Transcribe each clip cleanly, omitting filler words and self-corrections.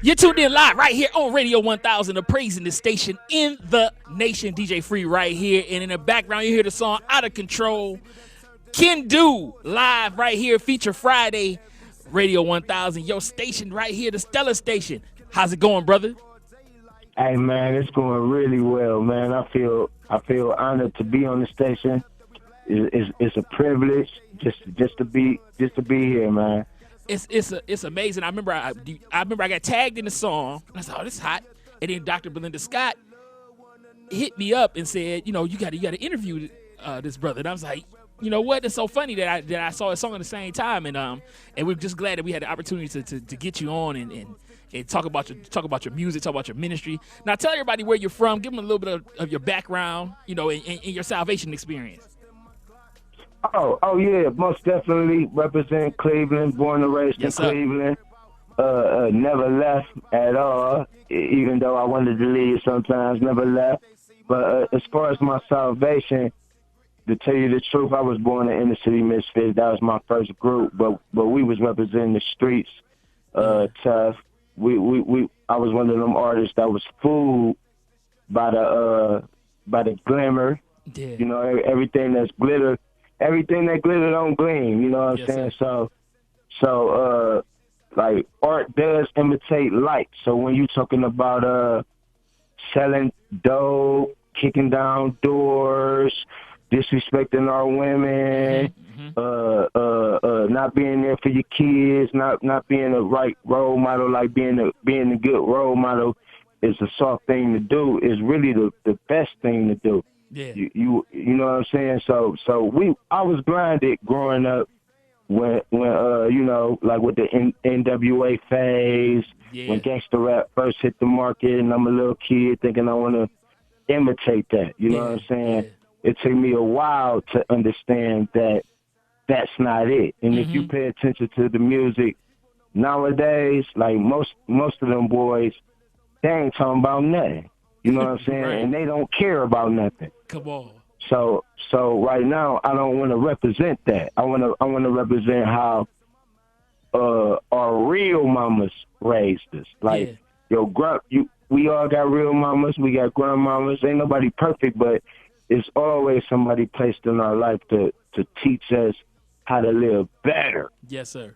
You're tuned in live right here on Radio 1000, the praising the station in the nation. DJ Free right here. And in the background, you hear the song Out of Control. Kindu live right here, feature Friday. Radio 1000, your station right here, the Stellar Station. How's it going, brother? Hey man, it's going really well, man. I feel honored to be on the station. It's a privilege just to be here, man. It's amazing. I remember I got tagged in the song. And I said, "Oh, this is hot." And then Dr. Belinda Scott hit me up and said, "You know, you got to interview this brother." And I was like, "You know what? It's so funny that I saw a song at the same time." And we're just glad that we had the opportunity to get you on and talk about your music, talk about your ministry. Now, tell everybody where you're from. Give them a little bit of your background, you know, and your salvation experience. Oh yeah, most definitely represent Cleveland, born and raised in Cleveland. Never left at all, even though I wanted to leave sometimes, never left. But as far as my salvation, to tell you the truth, I was born in Inner City Misfits. That was my first group, but we was representing the streets, tough. I was one of them artists that was fooled by the glamour. Yeah. You know, everything that's glitter. Everything that glitter don't gleam, you know what I'm saying? So, like, art does imitate light. So when you're talking about selling dope, kicking down doors, disrespecting our women, not being there for your kids, not being a right role model, like being a good role model is a soft thing to do. Is really the best thing to do. Yeah. You know what I'm saying? So I was blinded growing up when you know, like with the NWA phase, when gangster rap first hit the market, and I'm a little kid thinking I want to imitate that. You know what I'm saying? It took me a while to understand that that's not it. And if you pay attention to the music nowadays, like most of them boys, they ain't talking about nothing. You know what I'm saying? Right. And they don't care about nothing. Come on. So right now I don't want to represent that. I want to represent how our real mamas raised us. Like we all got real mamas, we got grandmamas. Ain't nobody perfect, but it's always somebody placed in our life to teach us how to live better. Yes, sir.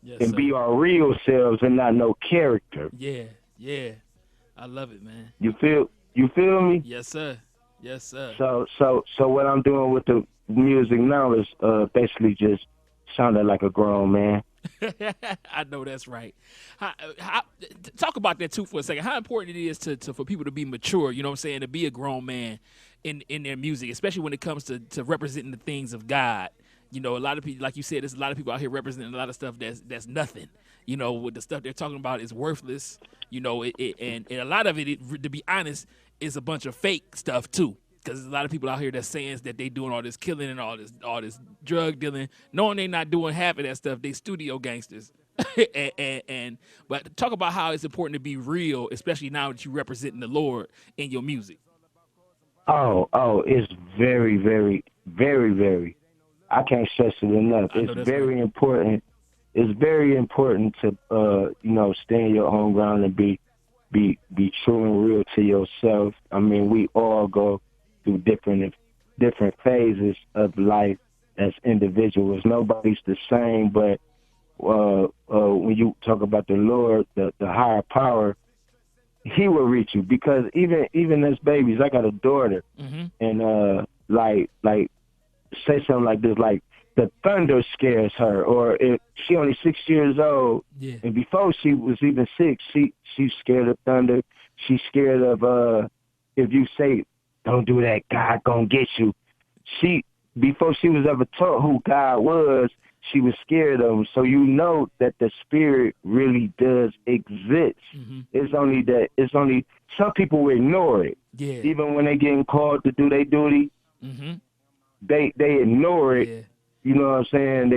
Yes, and sir. be our real selves and not no character. Yeah. I love it, man. You feel me? Yes, sir. Yes, sir. So what I'm doing with the music now is basically just sounding like a grown man. I know that's right. Talk about that too for a second. How important it is to for people to be mature, you know what I'm saying, to be a grown man in their music, especially when it comes to representing the things of God. You know, a lot of people, like you said, there's a lot of people out here representing a lot of stuff that's nothing. You know, with the stuff they're talking about is worthless. You know, and a lot of it, to be honest, is a bunch of fake stuff too. Because there's a lot of people out here that's saying that they doing all this killing and all this drug dealing, knowing they not doing half of that stuff. They studio gangsters. But talk about how it's important to be real, especially now that you representing the Lord in your music. Oh, it's very, very, very, very. I can't stress it enough. It's very important. It's very important to you know, stand your own ground and be true and real to yourself. I mean, we all go through different phases of life as individuals. Nobody's the same, but when you talk about the Lord, the higher power, He will reach you. Because even as babies, I got a daughter, and like say something like this, like the thunder scares her, or if she only 6 years old, and before she was even 6, she's scared of thunder. She's scared of if you say, "Don't do that, God gonna get you." Before she was ever taught who God was, she was scared of him. So you know that the spirit really does exist. It's only some people ignore it. Yeah. Even when they getting called to do their duty, they ignore it. Yeah. You know what I'm saying?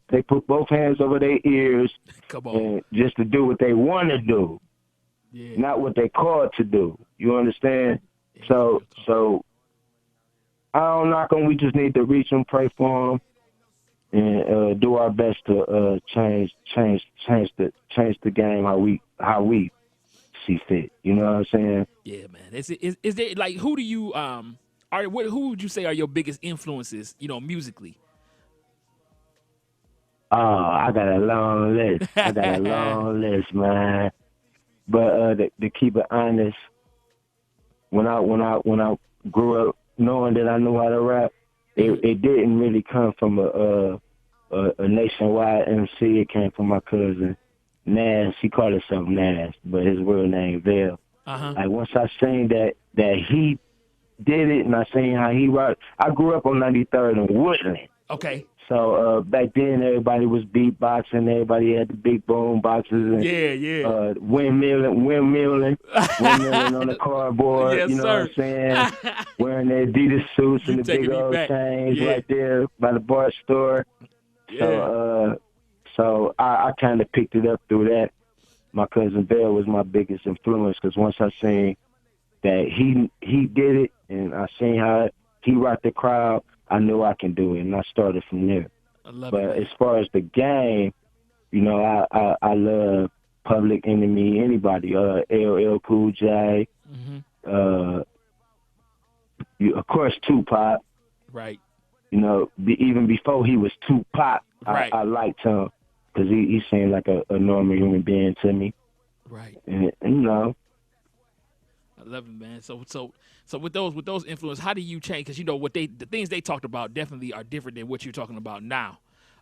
They put both hands over their ears and just to do what they want to do, not what they called to do. You understand? So I don't knock them. We just need to reach them, pray for them, and do our best to change the game how we how we see fit. You know what I'm saying? Yeah, man. Is there like who do you who would you say are your biggest influences? Musically. Oh, I got a long list. I got a long list, man. But to keep it honest, when I grew up knowing that I knew how to rap, it didn't really come from a nationwide MC. It came from my cousin Nas. He called himself Nas, but his real name Vale. Like once I seen that he did it, and I seen how he rocked. I grew up on 93rd and Woodland. Okay. So back then, everybody was beatboxing. Everybody had the big boom boxes and windmilling on the cardboard. Yes, you know sir. what I'm saying? Wearing their Adidas suits and the big old chains right there by the bar store. Yeah. So I kind of picked it up through that. My cousin Bill was my biggest influence because once I seen that he did it and I seen how he rocked the crowd, I knew I can do it, and I started from there. But as far as the game, I love Public Enemy, anybody, LL Cool J, of course Tupac. Right. Even before he was Tupac, right. I liked him because he seemed like a normal human being to me. Right. And I love it, man. So with those influences, how do you change? Because the things they talked about definitely are different than what you're talking about now,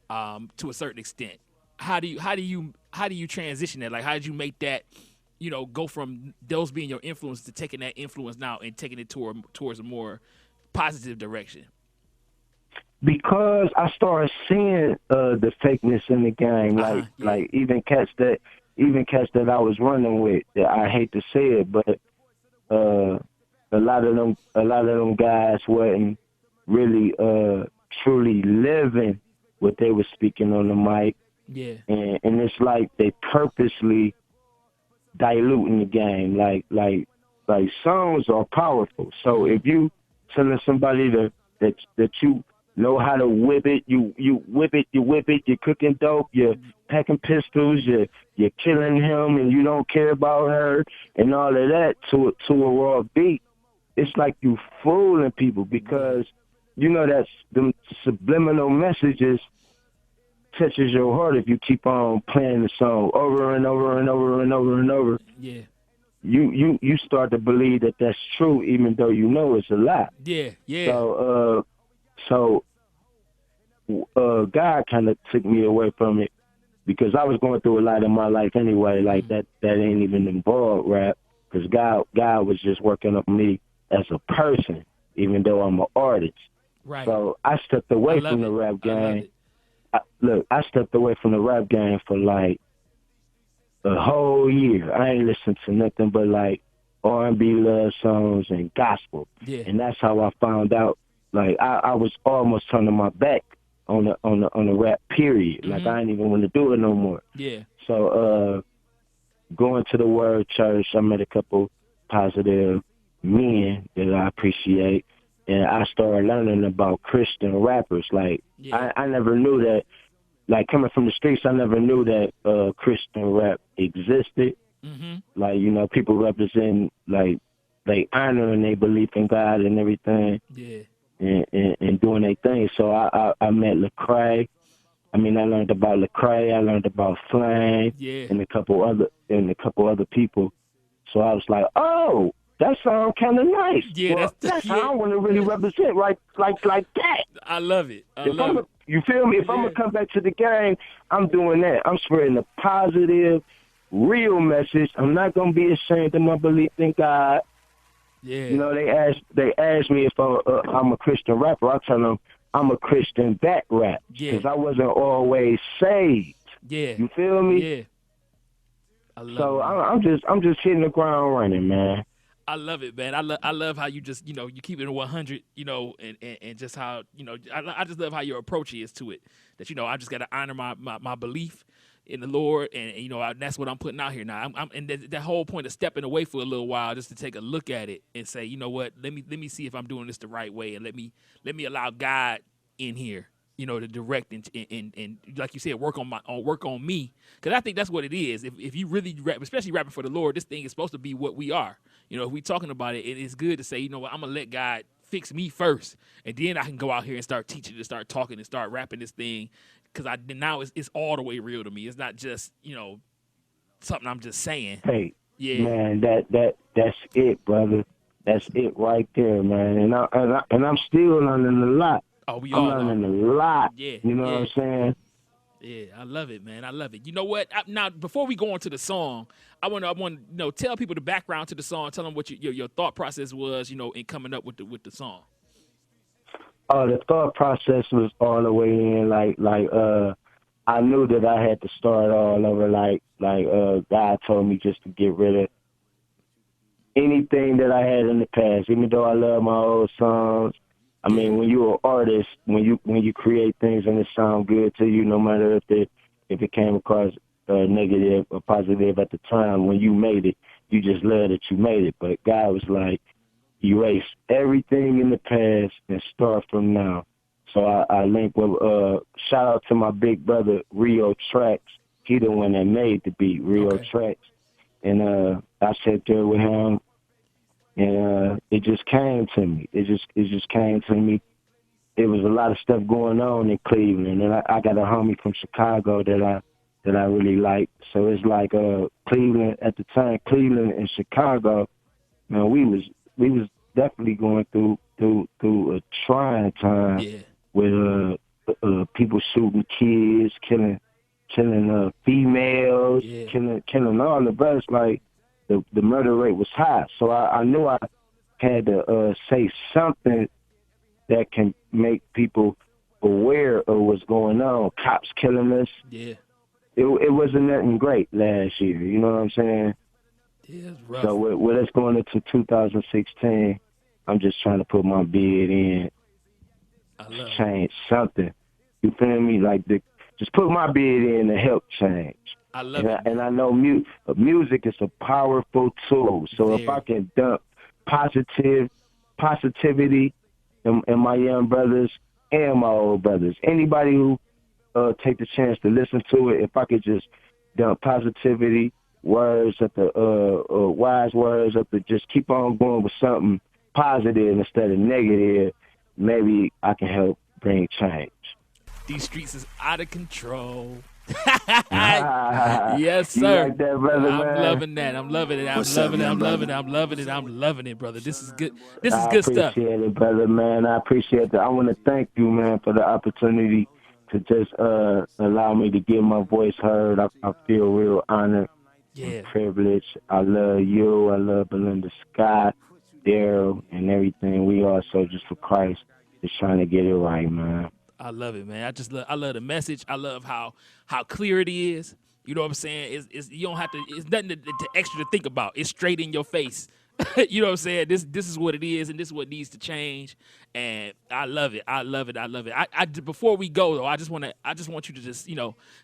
to a certain extent. How do you transition that? Like, how did you make that, go from those being your influence to taking that influence now and taking it towards a more positive direction? Because I started seeing the fakeness in the game, like even cats that I was running with. I hate to say it, but a lot of them guys wasn't really truly living what they were speaking on the mic. Yeah. And it's like they purposely diluting the game. Like songs are powerful. So if you telling somebody that you know how to whip it, you whip it, you're cooking dope, you're packing pistols, you're killing him, and you don't care about her, and all of that to a raw beat. It's like you fooling people because that's them subliminal messages touches your heart if you keep on playing the song over and over and over and over and over. Yeah. You start to believe that that's true, even though it's a lie. Yeah. Yeah. So God kind of took me away from it because I was going through a lot in my life anyway. Like that ain't even involved rap because God was just working on me as a person, even though I'm an artist. Right. So I stepped away from the rap game. I stepped away from the rap game for like a whole year. I ain't listened to nothing but like R&B love songs and gospel. Yeah. And that's how I found out. Like I was almost turning my back on the rap period. Like I didn't even want to do it no more. Yeah. So going to the Word Church, I met a couple positive men that I appreciate, and I started learning about Christian rappers. Like I never knew that. Like coming from the streets, I never knew that Christian rap existed. Like people represent like they honor and they believe in God and everything. Yeah. And doing their thing. So I met Lecrae. I learned about Lecrae. I learned about Flame. Yeah. And a couple other people. So I was like, oh, that sounds kind of nice. Yeah, that's how I want to really represent, like that. I love it. You feel me? If I'm gonna come back to the game, I'm doing that. I'm spreading a positive, real message. I'm not gonna be ashamed of my belief in God. Yeah. They asked me if I'm a Christian rapper. I tell them I'm a Christian that rap because I wasn't always saved. Yeah. You feel me? Yeah. I love it. I'm just hitting the ground running, man. I love it, man. I love how you just you keep it at 100, and just how I just love how your approach is to it. That I just got to honor my belief in the Lord, and that's what I'm putting out here now. I'm and that whole point of stepping away for a little while just to take a look at it and say, you know what, let me see if I'm doing this the right way, and let me allow God in here to direct and like you said, work on me, because I think that's what it is. If you really rap, especially rapping for the Lord, this thing is supposed to be what we are. If we talking about it, it's good to say, you know what, I'm gonna let God fix me first, and then I can go out here and start teaching and start talking and start rapping this thing, because now it's all the way real to me. It's not just something I'm just saying. Hey, Yeah, man, that's it, brother. That's it right there, man. And I'm still learning a lot. oh, we I'm all are. learning a lot. Yeah, You know what I'm saying? Yeah, I love it, man. I love it. You know what? Now, before we go on to the song, I want to tell people the background to the song. Tell them what your thought process was, in coming up with the song. Oh, the thought process was all the way in. I knew that I had to start all over. God told me just to get rid of anything that I had in the past. Even though I love my old songs, I mean, when you're an artist, when you create things and it sound good to you, no matter if it came across negative or positive at the time, when you made it, you just love that you made it. But God was like, erase everything in the past and start from now. So I linked with shout out to my big brother Rio Tracks. He the one that made the beat, Rio Tracks, and I sat there with him. And it just came to me. It just came to me. It was a lot of stuff going on in Cleveland, and I got a homie from Chicago that I really like. So it's like Cleveland at the time. Cleveland and Chicago, man, we was definitely going through a trying time with people shooting kids, killing females, killing all the brothers. Like the murder rate was high, so I knew I had to say something that can make people aware of what's going on. Cops killing us. Yeah. It wasn't nothing great last year. You know what I'm saying? Yeah, it's rough. So with us going into 2016, I'm just trying to put my bid in, change something. You feel me? Just put my bid in to help change. I love it. And I know music is a powerful tool. So if I can dump positivity in my young brothers and my old brothers, anybody who take the chance to listen to it, if I could just dump positivity, words at the wise words up to just keep on going with something positive instead of negative, maybe I can help bring change. These streets is out of control. Yes, sir. You like that, brother, I'm man? loving that. I'm loving it. I'm loving it, brother. This is good. This is good stuff. I appreciate it, brother, man. I appreciate that. I want to thank you, man, for the opportunity to just allow me to get my voice heard. I feel real honored and privileged. I love you. I love Belinda Scott, Daryl, and everything. We are soldiers for Christ. Just trying to get it right, man. I love it, man. I love the message. I love how clear it is. You know what I'm saying? It's you don't have to. It's nothing to extra to think about. It's straight in your face. You know what I'm saying? This is what it is, and this is what needs to change. And I love it. I love it. I love it. I before we go though, I just want you to just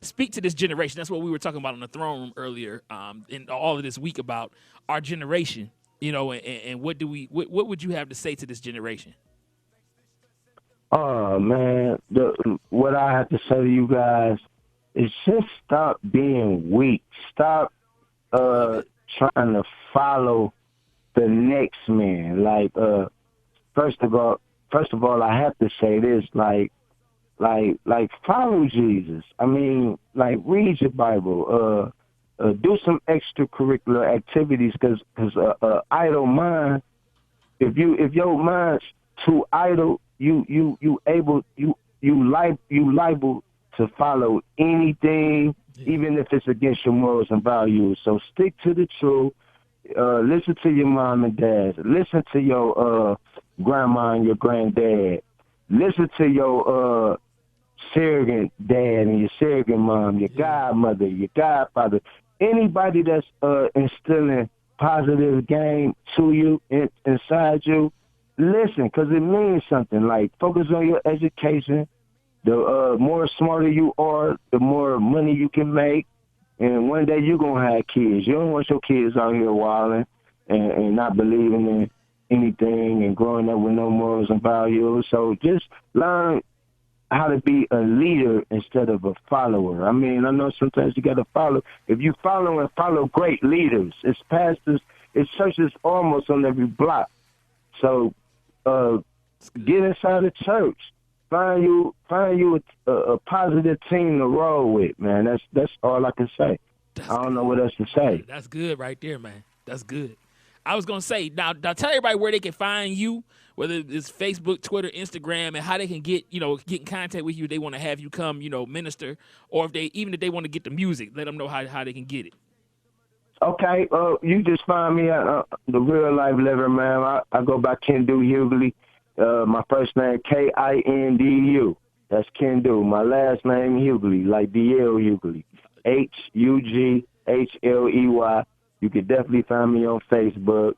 speak to this generation. That's what we were talking about on the throne room earlier. In all of this week about our generation. And what would you have to say to this generation? Oh man, what I have to say to you guys is just stop being weak. Stop trying to follow the next man. First of all, I have to say this, follow Jesus. I mean, read your Bible, do some extracurricular activities, because idle mind, if your mind's too idle, you liable to follow anything, even if it's against your morals and values. So stick to the truth. Listen to your mom and dad. Listen to your grandma and your granddad. Listen to your surrogate dad and your surrogate mom, your godmother, your godfather. Anybody that's instilling positive game to you, inside you, listen, because it means something. Focus on your education. The more smarter you are, the more money you can make. And one day you're going to have kids. You don't want your kids out here wilding and not believing in anything and growing up with no morals and values. So just learn how to be a leader instead of a follower. I mean, I know sometimes you got to follow. If you follow great leaders, it's pastors, it's churches almost on every block. So get inside the church. Find you a positive team to roll with, man. That's all I can say. I don't know what else to say. That's good right there, man. That's good. I was gonna say now tell everybody where they can find you, whether it's Facebook, Twitter, Instagram, and how they can get in contact with you if they want to have you come, minister, or if they want to get the music, let them know how they can get it. Okay, you just find me at the Real Life Liver, man. I go by Kindu Hughley. My first name Kindu. That's Kindu. My last name Hughley, like D.L. Hughley. Hughley. You can definitely find me on Facebook.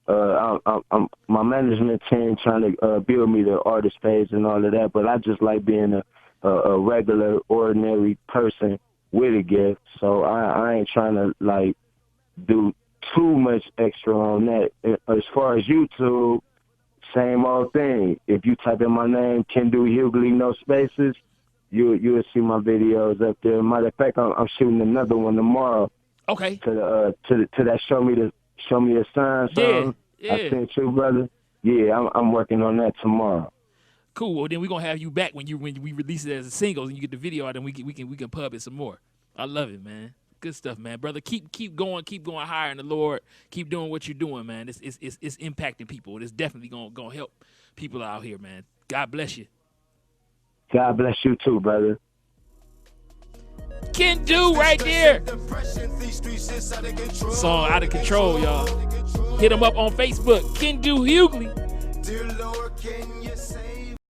I'm my management team trying to build me the artist page and all of that, but I just like being a regular, ordinary person with a gift. So I ain't trying to like do too much extra on that. As far as YouTube, same old thing. If you type in my name, Kindu Hughley, no spaces, you'll see my videos up there. Matter of fact, I'm shooting another one tomorrow. Okay. To that show me the sign song. Yeah. I sent you, brother. Yeah, I'm working on that tomorrow. Cool. Well, then we're gonna have you back when we release it as a single and you get the video out, and we can pub it some more. I love it, man. Good stuff, man. Brother, keep going higher in the Lord. Keep doing what you're doing, man. It's impacting people. It's definitely gonna help people out here, man. God bless you. God bless you too, brother. Kindu right there. Song Out of Control, y'all. Hit him up on Facebook. Kindu Hughley.